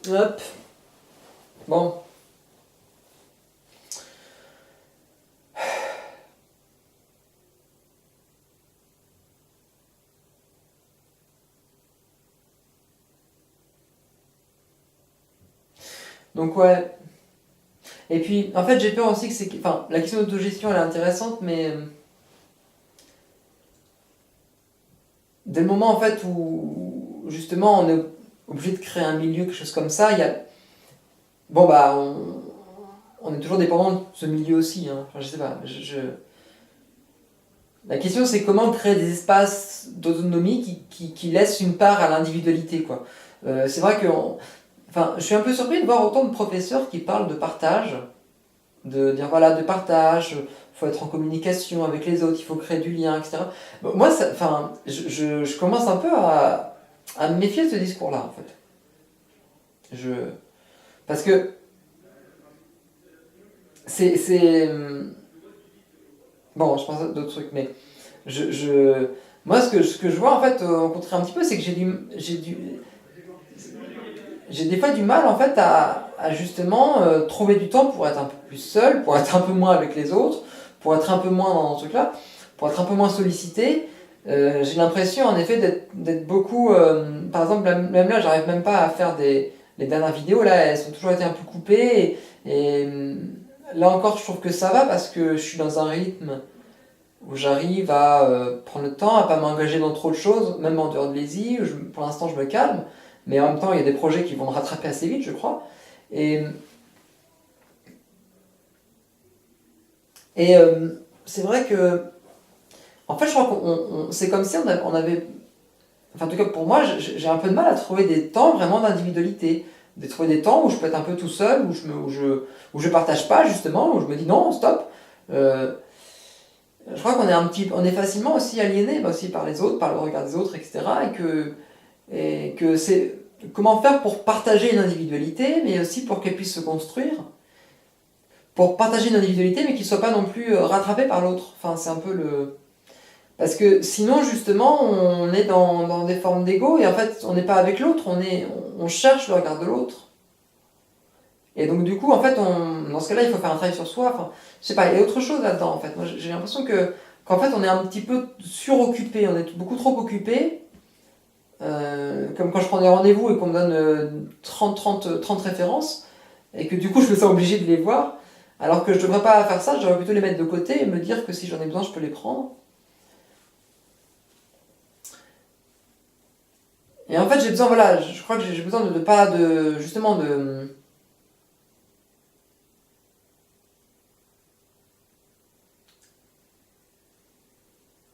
Hop. Bon. Donc ouais. Et puis, en fait, j'ai peur aussi que c'est... Enfin, la question d'autogestion, elle est intéressante, mais dès le moment, en fait, où, justement, on est obligé de créer un milieu, quelque chose comme ça, il y a... Bon, bah, on est toujours dépendant de ce milieu aussi, hein. Enfin, je sais pas, La question, c'est comment créer des espaces d'autonomie qui laissent une part à l'individualité, quoi. C'est vrai que... Enfin, je suis un peu surpris de voir autant de professeurs qui parlent de partage, de dire voilà, de partage, il faut être en communication avec les autres, il faut créer du lien, etc. Bon, moi, enfin, je commence un peu à me méfier de ce discours-là, en fait. Je, parce que c'est bon, je pense à d'autres trucs, mais je, moi, ce que je vois, en fait, au contraire un petit peu, c'est que j'ai des fois du mal, en fait, à justement trouver du temps pour être un peu plus seul, pour être un peu moins avec les autres, pour être un peu moins dans ce truc-là, pour être un peu moins sollicité. J'ai l'impression, en effet, d'être beaucoup... par exemple, même là, j'arrive même pas à faire les dernières vidéos, là, elles ont toujours été un peu coupées. Là encore, je trouve que ça va parce que je suis dans un rythme où j'arrive à prendre le temps, à pas m'engager dans trop de choses, même en dehors de l'ESI, pour l'instant je me calme, mais en même temps il y a des projets qui vont me rattraper assez vite, je crois. Et, et c'est vrai que, en fait, je crois qu'on c'est comme si on avait, enfin en tout cas pour moi, j'ai un peu de mal à trouver des temps vraiment d'individualité, de trouver des temps où je peux être un peu tout seul, où je partage pas justement, où je me dis non, stop. Euh, je crois on est facilement aussi aliéné aussi par les autres, par le regard des autres, etc. Et que c'est comment faire pour partager une individualité, mais aussi pour qu'elle puisse se construire, pour partager une individualité, mais qu'il ne soit pas non plus rattrapé par l'autre. Enfin, c'est un peu le... Parce que sinon, justement, on est dans des formes d'ego, et en fait, on n'est pas avec l'autre, on cherche le regard de l'autre. Et donc, du coup, en fait, dans ce cas-là, il faut faire un travail sur soi. Enfin, je sais pas, il y a autre chose là-dedans, en fait. Moi, j'ai l'impression qu'en fait, on est un petit peu suroccupé, on est beaucoup trop occupé. Comme quand je prends des rendez-vous et qu'on me donne 30 références, et que du coup, je me sens obligé de les voir, alors que je devrais pas faire ça, je devrais plutôt les mettre de côté et me dire que si j'en ai besoin, je peux les prendre. Et en fait, j'ai besoin, voilà, je crois que j'ai besoin de pas de, justement,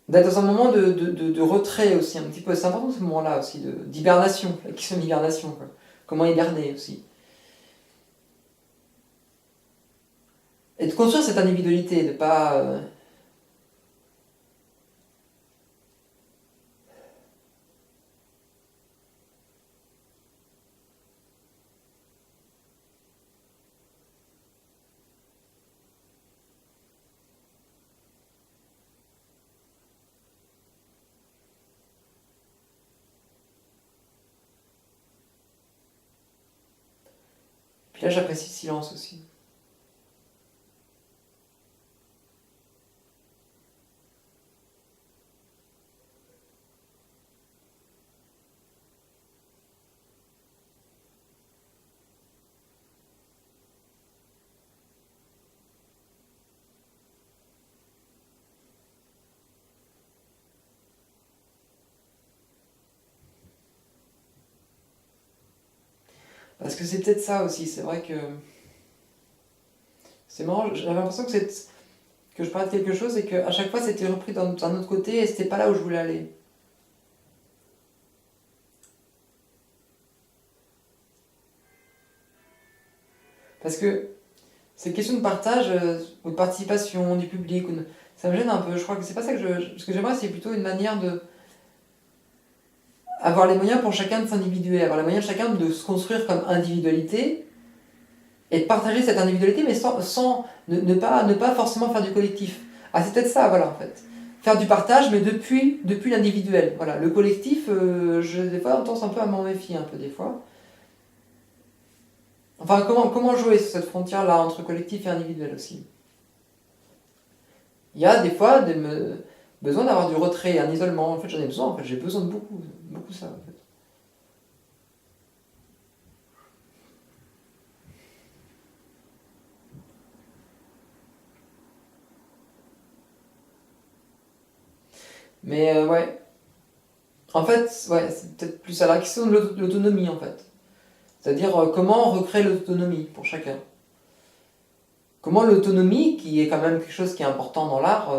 d'être dans un moment de retrait aussi, un petit peu. C'est important ce moment-là aussi, d'hibernation, la question d'hibernation, quoi. Comment hiberner aussi. Et de construire cette individualité, de pas. Puis là, j'apprécie le silence aussi. Parce que c'est peut-être ça aussi, c'est vrai que. C'est marrant, j'avais l'impression que je parlais de quelque chose et qu'à chaque fois c'était repris d'un autre côté et c'était pas là où je voulais aller. Parce que cette question de partage ou de participation du public, ça me gêne un peu. Je crois que c'est pas ça que ce que j'aimerais, c'est plutôt une manière de avoir les moyens pour chacun de s'individuer, avoir les moyens de chacun de se construire comme individualité et de partager cette individualité, mais sans ne pas forcément faire du collectif. Ah, c'est peut-être ça, voilà, en fait. Faire du partage, mais depuis l'individuel. Voilà, le collectif, j'ai des fois tendance un peu à m'en méfier, un peu des fois. Enfin, comment jouer sur cette frontière-là entre collectif et individuel aussi? Il y a des fois besoin d'avoir du retrait, un isolement. En fait, j'en ai besoin. En fait, j'ai besoin de beaucoup, beaucoup ça. En fait. Mais ouais. En fait, ouais, c'est peut-être plus à la question de l'autonomie, en fait. C'est-à-dire comment recréer l'autonomie pour chacun. Comment l'autonomie, qui est quand même quelque chose qui est important dans l'art,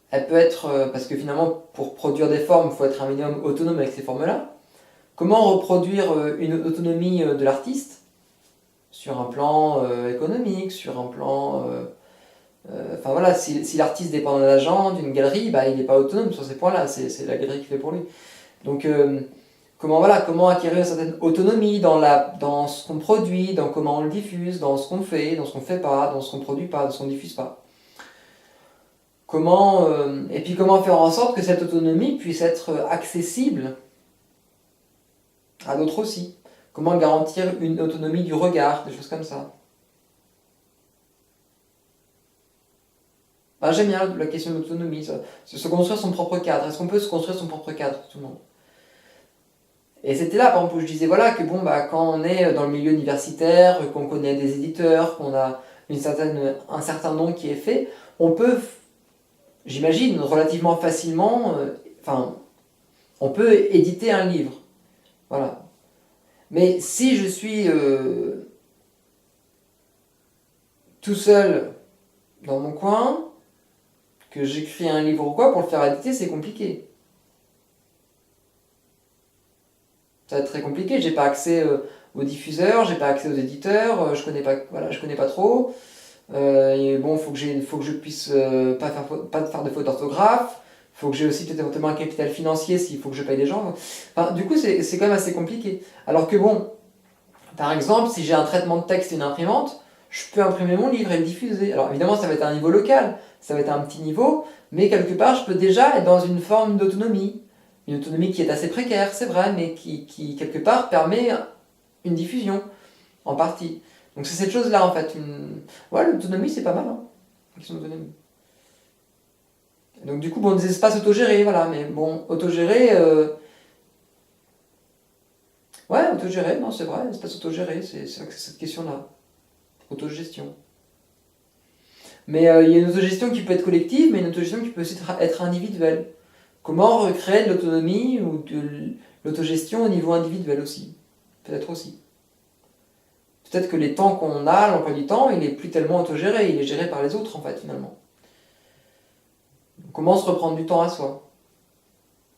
elle peut être, parce que finalement, pour produire des formes, il faut être un minimum autonome avec ces formes-là. Comment reproduire une autonomie de l'artiste sur un plan économique, sur un plan... Enfin voilà, si l'artiste dépend d'un agent, d'une galerie, bah, il n'est pas autonome sur ces points-là, c'est la galerie qui fait pour lui. Donc comment acquérir une certaine autonomie dans ce qu'on produit, dans comment on le diffuse, dans ce qu'on fait, dans ce qu'on fait pas, dans ce qu'on produit pas, dans ce qu'on diffuse pas. Et puis comment faire en sorte que cette autonomie puisse être accessible à d'autres aussi. Comment garantir une autonomie du regard, des choses comme ça. Ah, j'aime bien la question de l'autonomie, se construire son propre cadre. Est-ce qu'on peut se construire son propre cadre, tout le monde? Et c'était là, par exemple, où je disais voilà, que bon, bah, quand on est dans le milieu universitaire, qu'on connaît des éditeurs, qu'on a un certain nom qui est fait, on peut, j'imagine, relativement facilement, enfin, on peut éditer un livre. Voilà. Mais si je suis tout seul dans mon coin, que j'écris un livre ou quoi, pour le faire éditer, c'est compliqué. Ça va être très compliqué, j'ai pas accès aux diffuseurs, j'ai pas accès aux éditeurs, je connais pas trop. Et bon, faut que je puisse pas faire de faute d'orthographe. Faut que j'ai aussi peut-être éventuellement un capital financier s'il faut que je paye des gens. Enfin, du coup, c'est quand même assez compliqué. Alors que bon, par exemple, si j'ai un traitement de texte et une imprimante, je peux imprimer mon livre et le diffuser. Alors évidemment, ça va être à un niveau local, ça va être à un petit niveau, mais quelque part, je peux déjà être dans une forme d'autonomie. Une autonomie qui est assez précaire, c'est vrai, mais qui quelque part permet une diffusion, en partie. Donc c'est cette chose-là, en fait. Ouais, l'autonomie, c'est pas mal, hein, la question d'autonomie. Donc du coup, bon, des espaces autogérés, voilà, mais bon, autogérés, ouais, autogéré, non, c'est vrai, espace autogéré, c'est vrai que c'est cette question-là. Autogestion. Mais il y a une autogestion qui peut être collective, mais une autogestion qui peut aussi être individuelle. Comment recréer de l'autonomie ou de l'autogestion au niveau individuel aussi? Peut-être aussi. Peut-être que les temps qu'on a, l'emploi du temps, il est plus tellement autogéré, il est géré par les autres en fait finalement. Comment se reprendre du temps à soi? En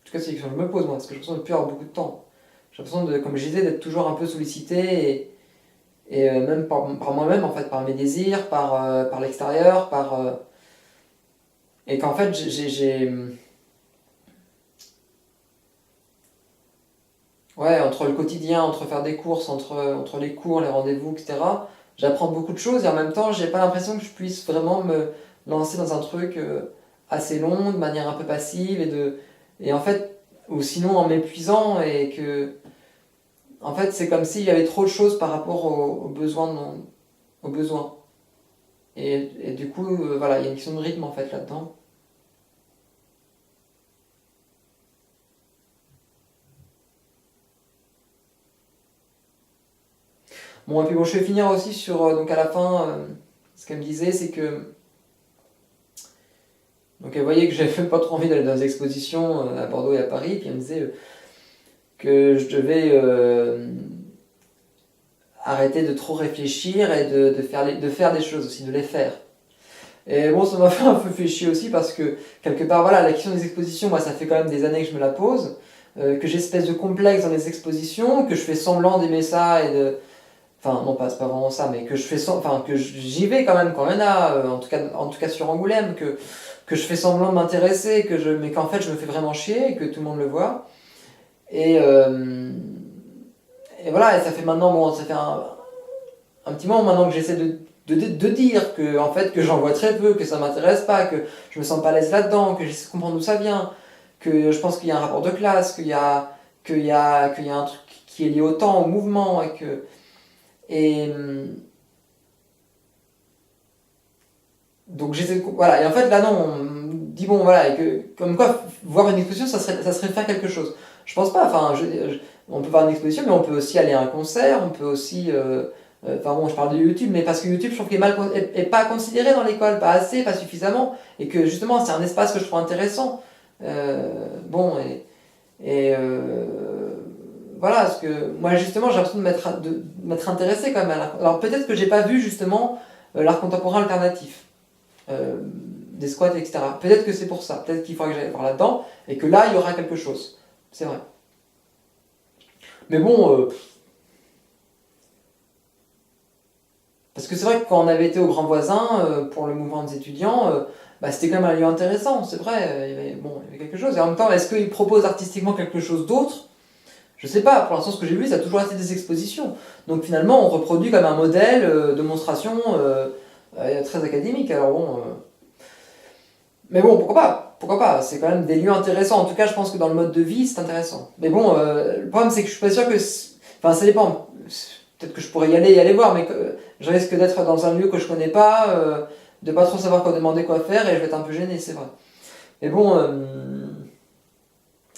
tout cas, c'est une question que je me pose moi, parce que j'ai l'impression de ne plus avoir beaucoup de temps. J'ai l'impression, comme je disais, d'être toujours un peu sollicité et même par moi-même en fait, par mes désirs, par l'extérieur, et qu'en fait ouais, entre le quotidien, entre faire des courses, entre les cours, les rendez-vous, etc., j'apprends beaucoup de choses et en même temps, j'ai pas l'impression que je puisse vraiment me lancer dans un truc assez long, de manière un peu passive et en fait, ou sinon en m'épuisant et que, en fait, c'est comme s'il y avait trop de choses par rapport aux besoins, aux besoins. Et du coup, voilà, il y a une question de rythme en fait là-dedans. Bon, et puis bon, je vais finir aussi sur, donc à la fin, ce qu'elle me disait, c'est que donc elle voyait que j'avais pas trop envie d'aller dans les expositions à Bordeaux et à Paris, puis elle me disait que je devais arrêter de trop réfléchir et de faire des choses aussi, de les faire. Et bon, ça m'a fait un peu fait chier aussi parce que quelque part, voilà, la question des expositions, moi ça fait quand même des années que je me la pose, que j'ai espèce de complexe dans les expositions, que je fais semblant d'aimer ça et de... Enfin, non, pas, c'est pas vraiment ça, mais que enfin, que j'y vais quand même quand il y en a, en tout cas sur Angoulême, que je fais semblant de m'intéresser, mais qu'en fait je me fais vraiment chier et que tout le monde le voit. Et, et voilà, et ça fait maintenant, bon, ça fait un petit moment maintenant que j'essaie de dire que, en fait, que j'en vois très peu, que ça m'intéresse pas, que je me sens pas à l'aise là-dedans, que j'essaie de comprendre d'où ça vient, que je pense qu'il y a un rapport de classe, qu'il y a un truc qui est lié au temps, au mouvement, et que Et donc j'essaie voilà, et en fait là non, on me dit bon voilà, et que comme quoi voir une exposition ça serait faire quelque chose. Je pense pas, enfin on peut voir une exposition mais on peut aussi aller à un concert, on peut aussi enfin bon je parle de YouTube mais parce que YouTube je trouve qu'il est pas considéré dans l'école, pas assez, pas suffisamment et que justement c'est un espace que je trouve intéressant. Bon voilà, parce que moi justement j'ai l'impression de m'être intéressé quand même à l'art. Alors peut-être que j'ai pas vu justement l'art contemporain alternatif, des squats, etc. Peut-être que c'est pour ça, peut-être qu'il faudrait que j'aille voir là-dedans, et que là il y aura quelque chose. C'est vrai. Mais bon, parce que c'est vrai que quand on avait été au Grand Voisin pour le mouvement des étudiants, bah, c'était quand même un lieu intéressant, c'est vrai, bon, il y avait quelque chose. Et en même temps, est-ce qu'ils proposent artistiquement quelque chose d'autre? Je sais pas, pour l'instant ce que j'ai vu ça a toujours été des expositions. Donc finalement on reproduit comme un modèle de monstration très académique. Alors bon, mais bon pourquoi pas, c'est quand même des lieux intéressants. En tout cas je pense que dans le mode de vie c'est intéressant. Mais bon, le problème c'est que je suis pas sûr que... Enfin ça dépend, peut-être que je pourrais y aller voir, mais que je risque d'être dans un lieu que je connais pas, de pas trop savoir quoi demander, quoi faire, et je vais être un peu gêné, c'est vrai. Mais bon,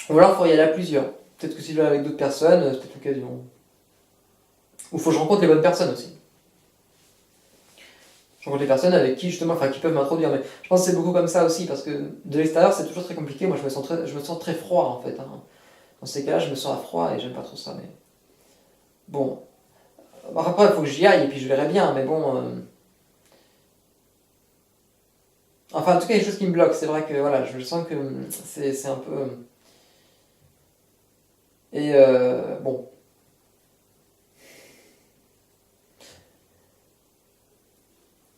ou alors il faut y aller à plusieurs. Peut-être que si je vais avec d'autres personnes, c'est peut-être l'occasion. Ou faut que je rencontre les bonnes personnes aussi. Je rencontre les personnes avec qui justement, enfin qui peuvent m'introduire. Mais je pense que c'est beaucoup comme ça aussi, parce que de l'extérieur c'est toujours très compliqué. Moi je me sens très froid en fait, hein. Dans ces cas-là je me sens à froid et j'aime pas trop ça. Mais bon, après il faut que j'y aille et puis je verrai bien. Mais bon, enfin en tout cas il y a des choses qui me bloquent. C'est vrai que voilà, je sens que c'est un peu... Et bon.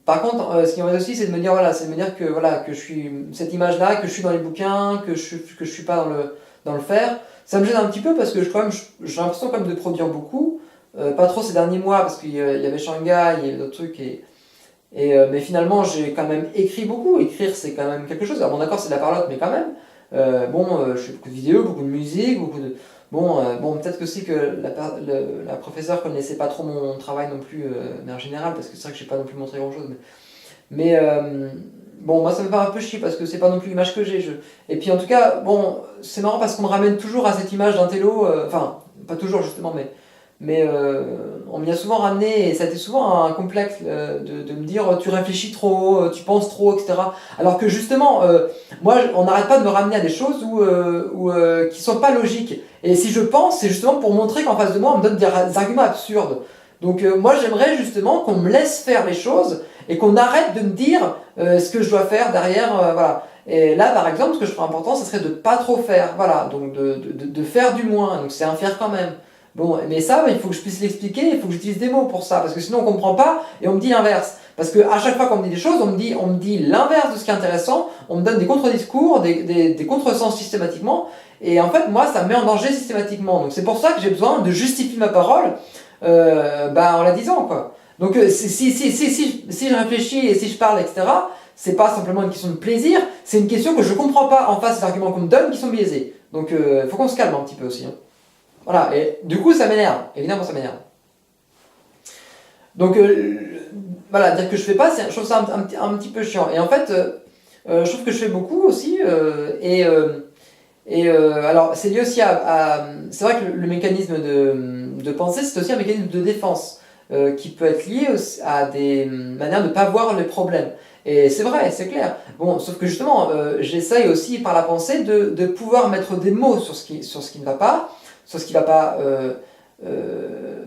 Par contre, ce qui m'embête aussi, c'est de me dire, voilà, c'est de me dire que, voilà, que je suis cette image-là, que je suis dans les bouquins, que je suis pas dans le faire. Ça me gêne un petit peu parce que quand même, j'ai l'impression quand même de produire beaucoup. Pas trop ces derniers mois parce qu'il y avait Shanghai, il y avait d'autres trucs. Mais finalement, j'ai quand même écrit beaucoup. Écrire, c'est quand même quelque chose. Alors, bon, d'accord, c'est de la parlotte, mais quand même. Bon, je fais beaucoup de vidéos, beaucoup de musique, beaucoup de... Bon, peut-être que aussi que la professeure connaissait pas trop mon travail non plus, mais en général, parce que c'est vrai que j'ai pas non plus montré grand-chose. Mais bon, moi ça me fait un peu chier parce que c'est pas non plus l'image que j'ai. Et puis en tout cas, bon, c'est marrant parce qu'on me ramène toujours à cette image d'un télo, enfin, pas toujours justement, mais on m'y a souvent ramené et ça a été souvent un complexe de me dire tu réfléchis trop, tu penses trop, etc. Alors que justement, moi on n'arrête pas de me ramener à des choses qui sont pas logiques. Et si je pense, c'est justement pour montrer qu'en face de moi on me donne des arguments absurdes. Donc moi j'aimerais justement qu'on me laisse faire les choses et qu'on arrête de me dire ce que je dois faire derrière, voilà. Et là par exemple, ce que je trouve important, ce serait de pas trop faire, voilà, donc de faire du moins, donc c'est un faire quand même. Bon, mais ça, il faut que je puisse l'expliquer, il faut que j'utilise des mots pour ça, parce que sinon on comprend pas et on me dit l'inverse. Parce que à chaque fois qu'on me dit des choses, on me dit l'inverse de ce qui est intéressant, on me donne des contre-discours, des contresens systématiquement, et en fait, moi, ça me met en danger systématiquement. Donc c'est pour ça que j'ai besoin de justifier ma parole en la disant, quoi. Donc si je réfléchis et si je parle, etc., c'est pas simplement une question de plaisir, c'est une question que je comprends pas en face des arguments qu'on me donne qui sont biaisés. Donc il faut qu'on se calme un petit peu aussi, hein. Voilà, et du coup ça m'énerve, évidemment ça m'énerve. Donc voilà, dire que je fais pas, je trouve ça un petit peu chiant. Et en fait, je trouve que je fais beaucoup aussi, alors c'est lié aussi c'est vrai que le mécanisme de pensée, c'est aussi un mécanisme de défense qui peut être lié à des manières de ne pas voir les problèmes. Et c'est vrai, c'est clair. Bon, sauf que justement, j'essaye aussi par la pensée de pouvoir mettre des mots sur ce qui ne va pas, sur ce qui ne va pas...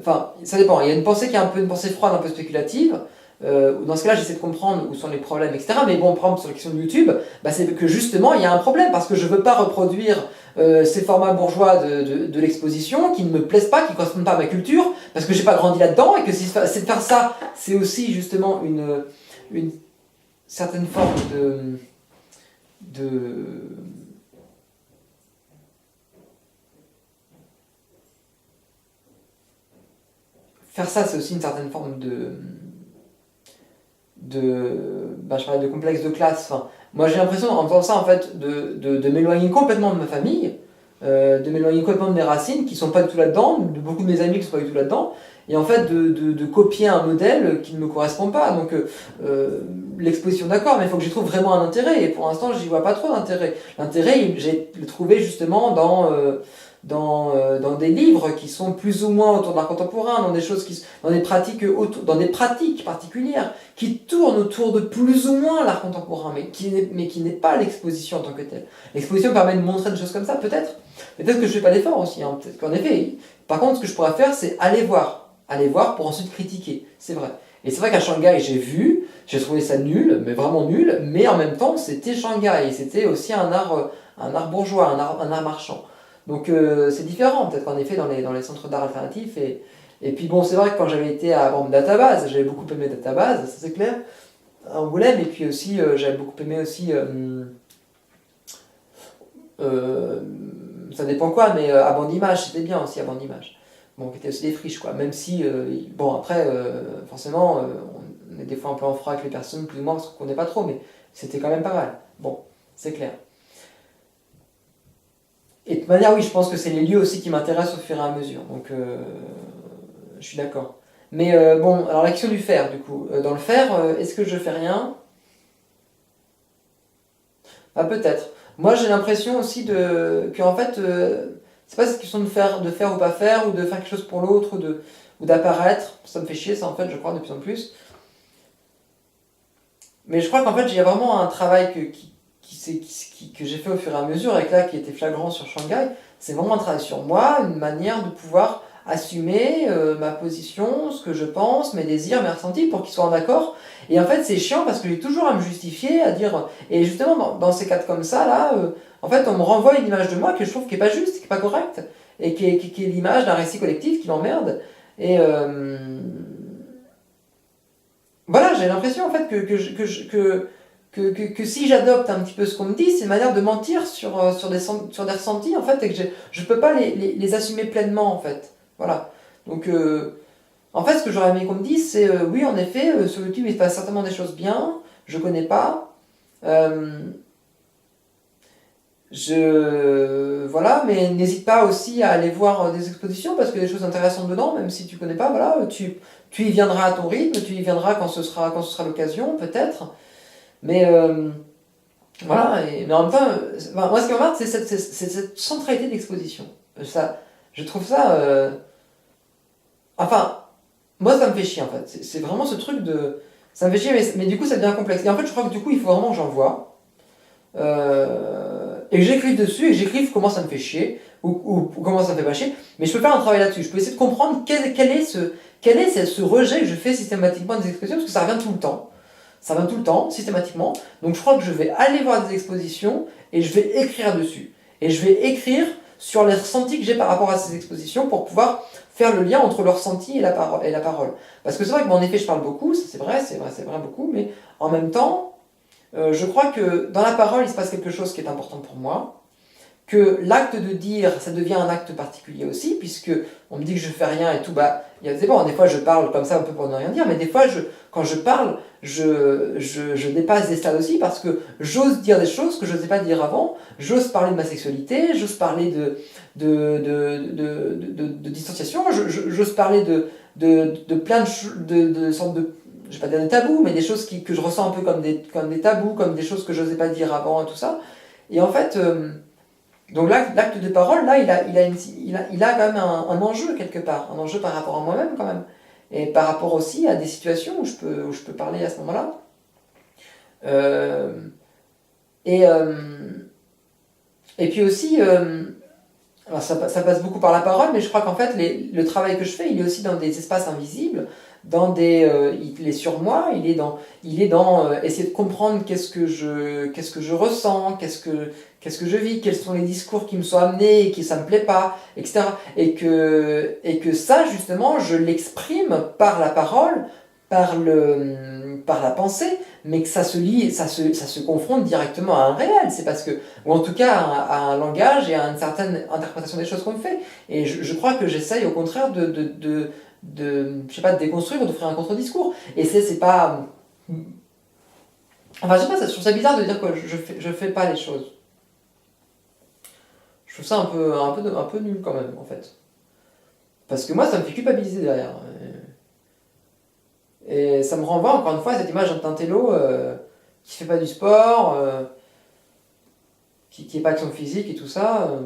Enfin, ça dépend. Il y a une pensée qui est un peu une pensée froide, un peu spéculative. Dans ce cas-là, j'essaie de comprendre où sont les problèmes, etc. Mais bon, par exemple, sur la question de YouTube, bah, c'est que justement, il y a un problème, parce que je ne veux pas reproduire ces formats bourgeois de l'exposition qui ne me plaisent pas, qui ne correspondent pas à ma culture, parce que j'ai pas grandi là-dedans, et que si c'est de faire ça, c'est aussi justement une certaine forme de faire ça, c'est aussi une certaine forme je parlais de complexe de classe. Enfin, moi j'ai l'impression en faisant ça en fait de m'éloigner complètement de ma famille, de m'éloigner complètement de mes racines, qui sont pas du tout là-dedans, de beaucoup de mes amis qui sont pas du tout là-dedans, et en fait de copier un modèle qui ne me correspond pas. Donc l'exposition, d'accord, mais il faut que j'y trouve vraiment un intérêt, et pour l'instant j'y vois pas trop d'intérêt. L'intérêt, j'ai trouvé justement dans des livres qui sont plus ou moins autour de l'art contemporain, dans des choses dans des pratiques particulières qui tournent autour de plus ou moins l'art contemporain, mais qui n'est pas l'exposition en tant que telle. L'exposition permet de montrer des choses comme ça, peut-être. Peut-être que je fais pas d'effort aussi, hein. Peut-être qu'en effet. Par contre, ce que je pourrais faire, c'est aller voir pour ensuite critiquer. C'est vrai. Et c'est vrai qu'à Shanghai, j'ai trouvé ça nul, mais vraiment nul, mais en même temps, c'était Shanghai, et c'était aussi un art bourgeois, un art marchand. Donc c'est différent, peut-être qu'en effet, dans les centres d'art alternatifs. Et puis bon, c'est vrai que quand j'avais été à Database, j'avais beaucoup aimé Database, ça c'est clair, à Angoulême, et puis aussi, j'avais beaucoup aimé aussi, ça dépend quoi, mais à Bandimage, c'était bien aussi à Bandimage. Bon, qui était aussi des friches, quoi. Même si, bon, après, forcément, on est des fois un peu en froid avec les personnes, plus ou moins, parce qu'on connaît pas trop, mais c'était quand même pas mal. Bon, c'est clair. Et de toute manière, oui, je pense que c'est les lieux aussi qui m'intéressent au fur et à mesure. Donc, je suis d'accord. Mais bon, alors la question du faire, du coup. Dans le faire, est-ce que je fais rien? Ah, peut-être. Moi, j'ai l'impression aussi que en fait, c'est pas cette question de faire ou pas faire, ou de faire quelque chose pour l'autre, ou d'apparaître. Ça me fait chier, ça, en fait, je crois, de plus en plus. Mais je crois qu'en fait, j'ai vraiment un travail que j'ai fait au fur et à mesure, et que là, qui était flagrant sur Shanghai. C'est vraiment un travail sur moi, une manière de pouvoir assumer ma position, ce que je pense, mes désirs, mes ressentis, pour qu'ils soient en accord. Et en fait, c'est chiant parce que j'ai toujours à me justifier, à dire... Et justement, dans ces cas comme ça, là, en fait, on me renvoie une image de moi que je trouve qui est pas juste, qui est pas correcte, et qui est l'image d'un récit collectif qui m'emmerde. Et voilà, j'ai l'impression, en fait, que si j'adopte un petit peu ce qu'on me dit, c'est une manière de mentir sur des ressentis, en fait, et que je peux pas les assumer pleinement, en fait. Voilà. Donc, en fait, ce que j'aurais aimé qu'on me dise, c'est oui, en effet, sur YouTube, il se passe certainement des choses bien, je connais pas. Voilà, mais n'hésite pas aussi à aller voir des expositions parce qu'il y a des choses intéressantes dedans, même si tu connais pas, voilà, tu y viendras à ton rythme, tu y viendras quand ce sera l'occasion, peut-être. Mais voilà, mais en même temps, moi ce qui m'emmerde, c'est cette centralité d'exposition. Ça, je trouve ça. Enfin, moi ça me fait chier en fait. C'est vraiment ce truc de. Ça me fait chier, mais du coup ça devient complexe. Et en fait, je crois que du coup, il faut vraiment que j'en vois. Et que j'écrive dessus, et que j'écrive comment ça me fait chier, ou comment ça me fait pas chier. Mais je peux faire un travail là-dessus. Je peux essayer de comprendre quel est ce rejet que je fais systématiquement des expositions, parce que ça revient tout le temps. Ça revient tout le temps, systématiquement. Donc je crois que je vais aller voir des expositions, et je vais écrire dessus. Et je vais écrire sur les ressentis que j'ai par rapport à ces expositions pour pouvoir faire le lien entre le ressenti et la parole. Parce que c'est vrai que, en effet, je parle beaucoup, c'est vrai beaucoup, mais en même temps, je crois que dans la parole, il se passe quelque chose qui est important pour moi, que l'acte de dire, ça devient un acte particulier aussi, puisque on me dit que je fais rien et tout, des fois je parle comme ça un peu pour ne rien dire, mais des fois, quand je parle, je dépasse des stades aussi, parce que j'ose dire des choses que je n'osais pas dire avant, j'ose parler de ma sexualité, j'ose parler de distanciation, j'ose parler de plein de sortes de je vais pas dire des tabous, mais des choses que je ressens un peu comme des tabous, comme des choses que je n'osais pas dire avant et tout ça. Et en fait, donc l'acte de parole, là, il a quand même un enjeu quelque part, un enjeu par rapport à moi-même quand même, et par rapport aussi à des situations où je peux parler à ce moment-là. Et puis aussi, alors ça passe beaucoup par la parole, mais je crois qu'en fait, le travail que je fais, il est aussi dans des espaces invisibles, il est sur moi, il est dans essayer de comprendre qu'est-ce que je ressens, qu'est-ce que je vis, quels sont les discours qui me sont amenés et qui ça me plaît pas, etc. Et que ça, justement, je l'exprime par la parole, par la pensée, mais que ça se confronte directement à un réel. C'est parce que, ou en tout cas à un langage et à une certaine interprétation des choses qu'on fait. Et je crois que j'essaye au contraire je sais pas, de déconstruire ou d'offrir un contre-discours. Et c'est pas... Enfin, je sais pas, je trouve ça bizarre de dire que je fais pas les choses. Je trouve ça un peu nul quand même, en fait. Parce que moi, ça me fait culpabiliser derrière. Et ça me renvoie encore une fois à cette image d'un télo qui fait pas du sport, qui est pas action physique et tout ça.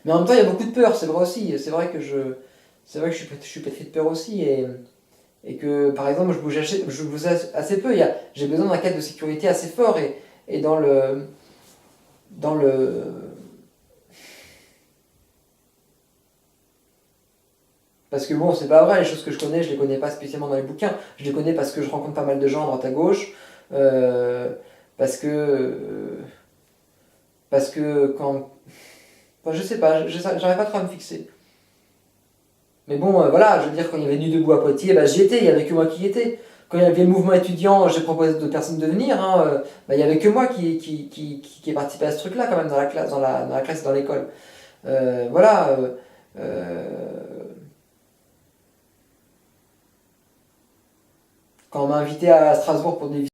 Mais en même temps, il y a beaucoup de peur, c'est vrai aussi. C'est vrai que je suis pétri de peur aussi. Et que, par exemple, je bouge assez peu. J'ai besoin d'un cadre de sécurité assez fort. Et dans le, parce que bon, c'est pas vrai, les choses que je les connais pas spécialement dans les bouquins. Je les connais parce que je rencontre pas mal de gens à droite à gauche. Euh, parce que. Parce que quand. Enfin, je sais pas, j'arrive pas trop à me fixer. Mais bon, voilà, je veux dire, quand il y avait Nuit debout à Poitiers, bah, j'y étais, il y avait que moi qui y étais. Quand il y avait le mouvement étudiant, j'ai proposé à d'autres personnes de venir, hein, bah, il y avait que moi qui ai participé à ce truc-là, quand même, dans la classe, dans la classe et dans l'école. Voilà. Euh, Quand on m'a invité à Strasbourg pour des